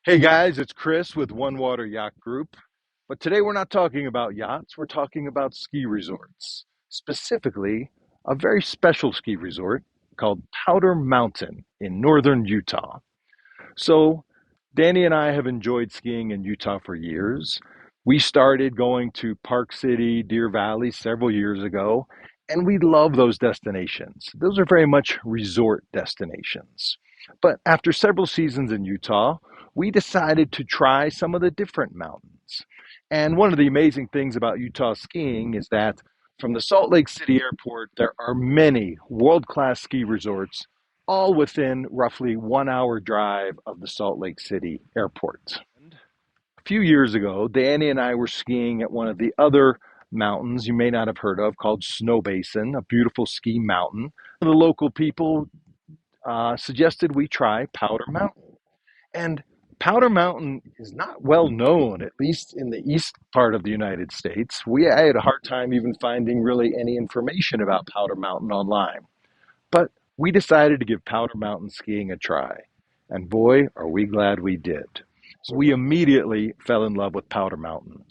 Hey guys, it's Chris with One Water Yacht Group. But today we're not talking about yachts, we're talking about ski resorts. Specifically, a very special ski resort called Powder Mountain in northern Utah. So, Danny and I have enjoyed skiing in Utah for years. We started going to Park City, Deer Valley several years ago, and we love those destinations. Those are very much resort destinations. But after several seasons in Utah, we decided to try some of the different mountains. And one of the amazing things about Utah skiing is that from the Salt Lake City airport, there are many world class ski resorts all within roughly 1 hour drive of the Salt Lake City airport. A few years ago, Danny and I were skiing at one of the other mountains you may not have heard of called Snow Basin, a beautiful ski mountain. The local people suggested we try Powder Mountain. And Powder Mountain is not well known, at least in the east part of the United States. I had a hard time even finding really any information about Powder Mountain online. But we decided to give Powder Mountain skiing a try. And boy, are we glad we did. So we immediately fell in love with Powder Mountain.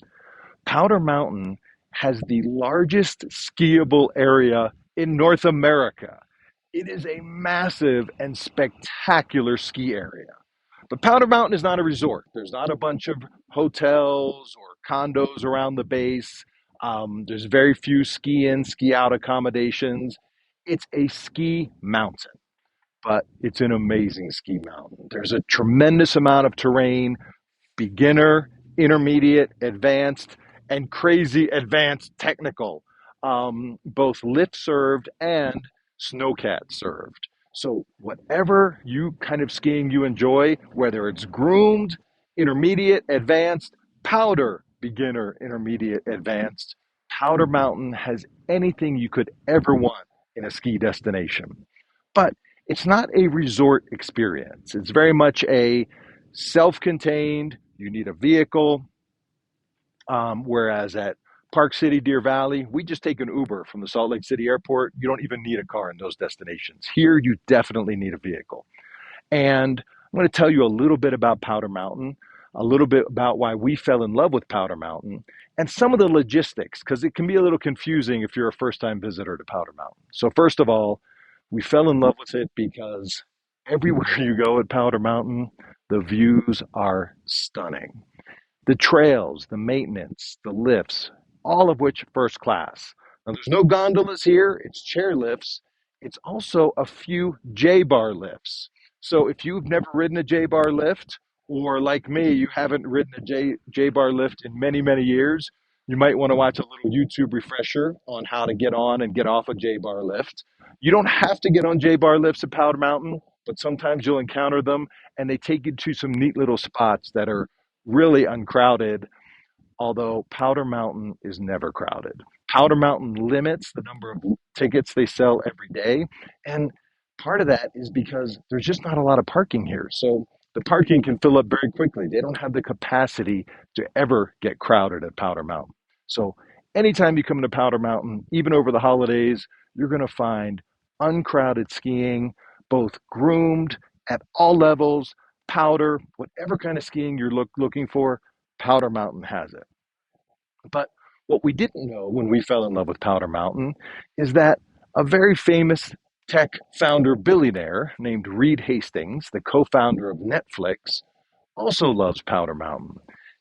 Powder Mountain has the largest skiable area in North America. It is a massive and spectacular ski area. But Powder Mountain is not a resort. There's not a bunch of hotels or condos around the base. There's very few ski in, ski out accommodations. It's a ski mountain, but it's an amazing ski mountain. There's a tremendous amount of terrain, beginner, intermediate, advanced, and crazy advanced technical, both lift served and snowcat served. So, whatever you kind of skiing you enjoy, whether it's groomed, intermediate, advanced, powder, beginner, intermediate, advanced, Powder Mountain has anything you could ever want in a ski destination. But it's not a resort experience. It's very much a self contained, you need a vehicle. Whereas at Park City, Deer Valley, we just take an Uber from the Salt Lake City airport. You don't even need a car in those destinations. Here, you definitely need a vehicle. And I'm going to tell you a little bit about Powder Mountain, a little bit about why we fell in love with Powder Mountain, and some of the logistics, because it can be a little confusing if you're a first time visitor to Powder Mountain. So, first of all, we fell in love with it because everywhere you go at Powder Mountain, the views are stunning. The trails, the maintenance, the lifts, all of which first class. Now, there's no gondolas here, it's chair lifts. It's also a few J bar lifts. So if you've never ridden a J bar lift, or like me, you haven't ridden a J bar lift in many, many years, you might want to watch a little YouTube refresher on how to get on and get off a J bar lift. You don't have to get on J bar lifts at Powder Mountain, but sometimes you'll encounter them and they take you to some neat little spots that are really uncrowded, although Powder Mountain is never crowded. Powder Mountain limits the number of tickets they sell every day. And part of that is because there's just not a lot of parking here. So the parking can fill up very quickly. They don't have the capacity to ever get crowded at Powder Mountain. So anytime you come to Powder Mountain, even over the holidays, you're going to find uncrowded skiing, both groomed at all levels, powder, whatever kind of skiing you're looking for, Powder Mountain has it. But what we didn't know when we fell in love with Powder Mountain is that a very famous tech founder billionaire named Reed Hastings, the co founder of Netflix, also loves Powder Mountain.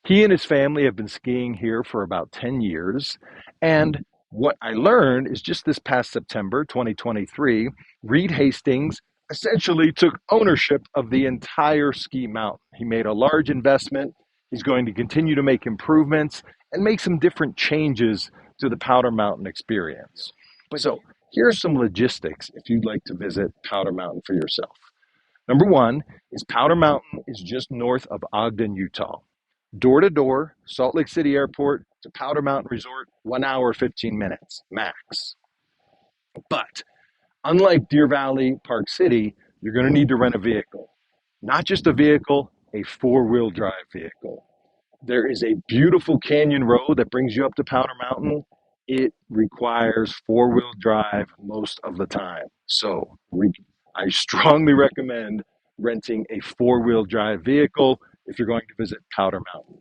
He and his family have been skiing here for about 10 years. And what I learned is just this past September 2023, Reed Hastings essentially took ownership of the entire ski mountain. He made a large investment. He's going to continue to make improvements and make some different changes to the Powder Mountain experience. So, here's some logistics if you'd like to visit Powder Mountain for yourself. Number one is Powder Mountain is just north of Ogden, Utah. Door to door, Salt Lake City Airport to Powder Mountain Resort, 1 hour, 15 minutes max. But unlike Deer Valley, Park City, you're going to need to rent a vehicle. Not just a vehicle, a four-wheel drive vehicle. There is a beautiful canyon road that brings you up to Powder Mountain. It requires four-wheel drive most of the time. So I strongly recommend renting a four-wheel drive vehicle. if you're going to visit Powder Mountain.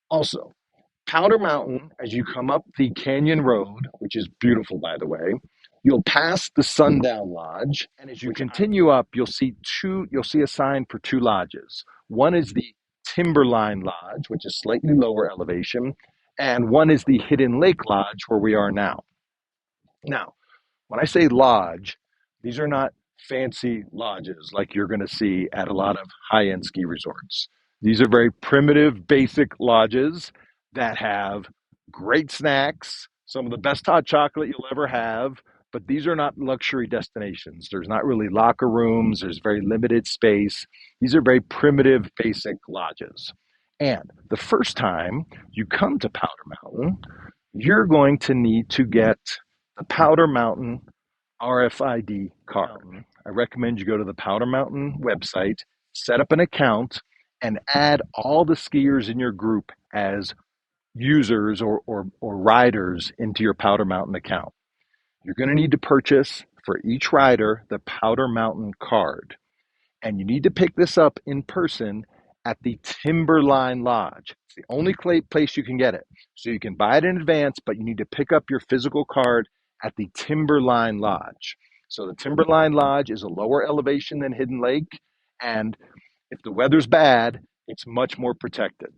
Also, Powder Mountain, as you come up the canyon road, which is beautiful, by the way, you'll pass the Sundown Lodge, and as you continue up, you'll see a sign for two lodges. One is the Timberline Lodge, which is slightly lower elevation, and one is the Hidden Lake Lodge, where we are now. Now, when I say lodge, these are not fancy lodges like you're going to see at a lot of high end ski resorts. These are very primitive, basic lodges that have great snacks, some of the best hot chocolate you'll ever have. But these are not luxury destinations. There's not really locker rooms, there's very limited space. These are very primitive, basic lodges. And the first time you come to Powder Mountain, you're going to need to get the Powder Mountain RFID card. I recommend you go to the Powder Mountain website, set up an account, and add all the skiers in your group as users or riders into your Powder Mountain account. You're going to need to purchase for each rider the Powder Mountain card. And you need to pick this up in person at the Timberline Lodge. It's the only place you can get it. So you can buy it in advance, but you need to pick up your physical card at the Timberline Lodge. So the Timberline Lodge is a lower elevation than Hidden Lake, and if the weather's bad, it's much more protected.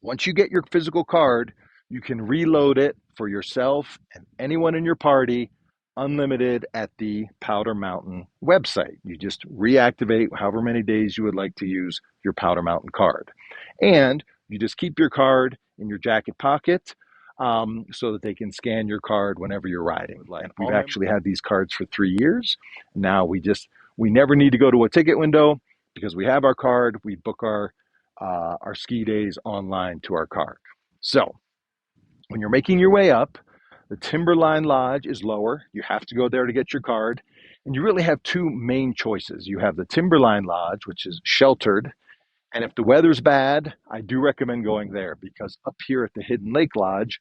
Once you get your physical card, you can reload it for yourself and anyone in your party unlimited at the Powder Mountain website. You just reactivate however many days you would like to use your Powder Mountain card. And you just keep your card in your jacket pocket so that they can scan your card whenever you're riding. We've actually had these cards for 3 years. Now we never need to go to a ticket window because we have our card. We book our ski days online to our card. So when you're making your way up, the Timberline Lodge is lower. You have to go there to get your card. And you really have two main choices. You have the Timberline Lodge, which is sheltered. And if the weather's bad, I do recommend going there because up here at the Hidden Lake Lodge,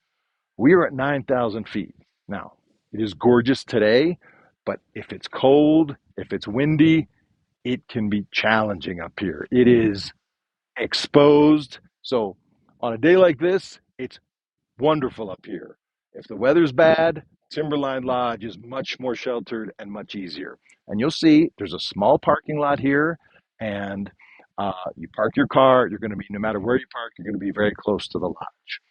we are at 9,000 feet. Now, it is gorgeous today, but if it's cold, if it's windy, it can be challenging up here. It is exposed. So on a day like this, it's wonderful up here. If the weather's bad, Timberline Lodge is much more sheltered and much easier. And you'll see there's a small parking lot here, and you park your car. You're going to be, no matter where you park, you're going to be very close to the lodge.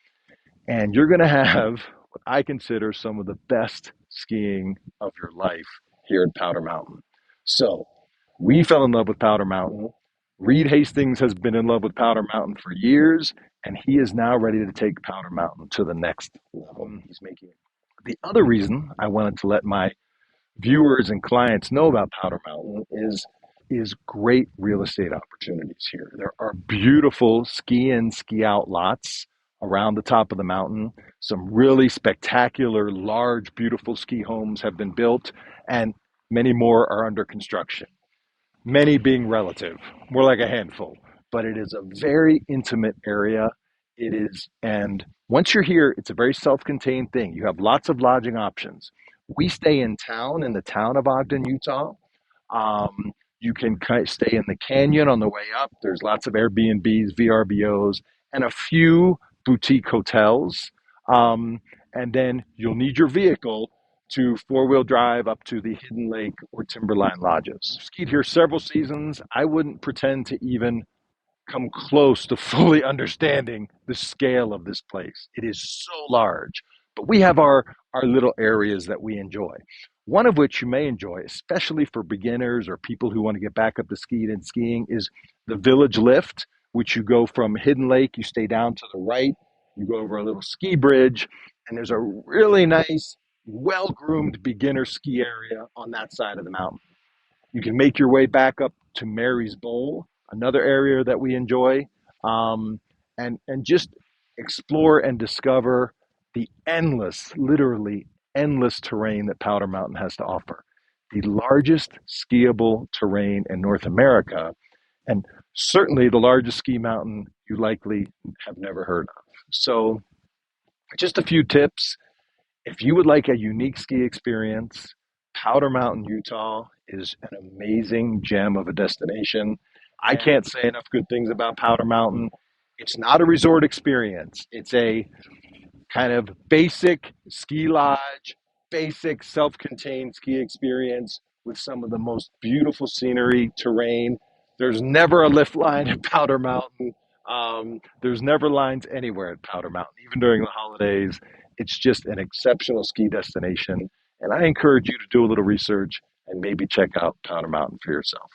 And you're going to have what I consider some of the best skiing of your life here at Powder Mountain. So we fell in love with Powder Mountain. Reed Hastings has been in love with Powder Mountain for years, and he is now ready to take Powder Mountain to the next level. He's making it. The other reason I wanted to let my viewers and clients know about Powder Mountain is great real estate opportunities here. There are beautiful ski in, ski out lots around the top of the mountain. Some really spectacular, large, beautiful ski homes have been built, and many more are under construction. Many being relative, more like a handful, but it is a very intimate area. It is, and once you're here, it's a very self-contained thing. You have lots of lodging options. We stay in the town of Ogden, Utah. You can stay in the canyon on the way up. There's lots of Airbnbs, VRBOs, and a few boutique hotels. And then you'll need your vehicle to four-wheel drive up to the Hidden Lake or Timberline lodges. I've skied here several seasons. I wouldn't pretend to even come close to fully understanding the scale of this place. It is so large, but we have our little areas that we enjoy. One of which you may enjoy, especially for beginners or people who want to get back up to skiing, is the Village Lift, which you go from Hidden Lake, you stay down to the right, you go over a little ski bridge, and there's a really nice, well-groomed beginner ski area on that side of the mountain. You can make your way back up to Mary's Bowl, another area that we enjoy, and just explore and discover the literally endless terrain that Powder Mountain has to offer. The largest skiable terrain in North America, and certainly the largest ski mountain you likely have never heard of. So just a few tips. If you would like a unique ski experience, Powder Mountain, Utah is an amazing gem of a destination. I can't say enough good things about Powder Mountain. It's not a resort experience. It's a kind of basic ski lodge, basic self contained ski experience with some of the most beautiful scenery, terrain. There's never a lift line at Powder Mountain. There's never lines anywhere at Powder Mountain, even during the holidays. It's just an exceptional ski destination. And I encourage you to do a little research and maybe check out Powder Mountain for yourself.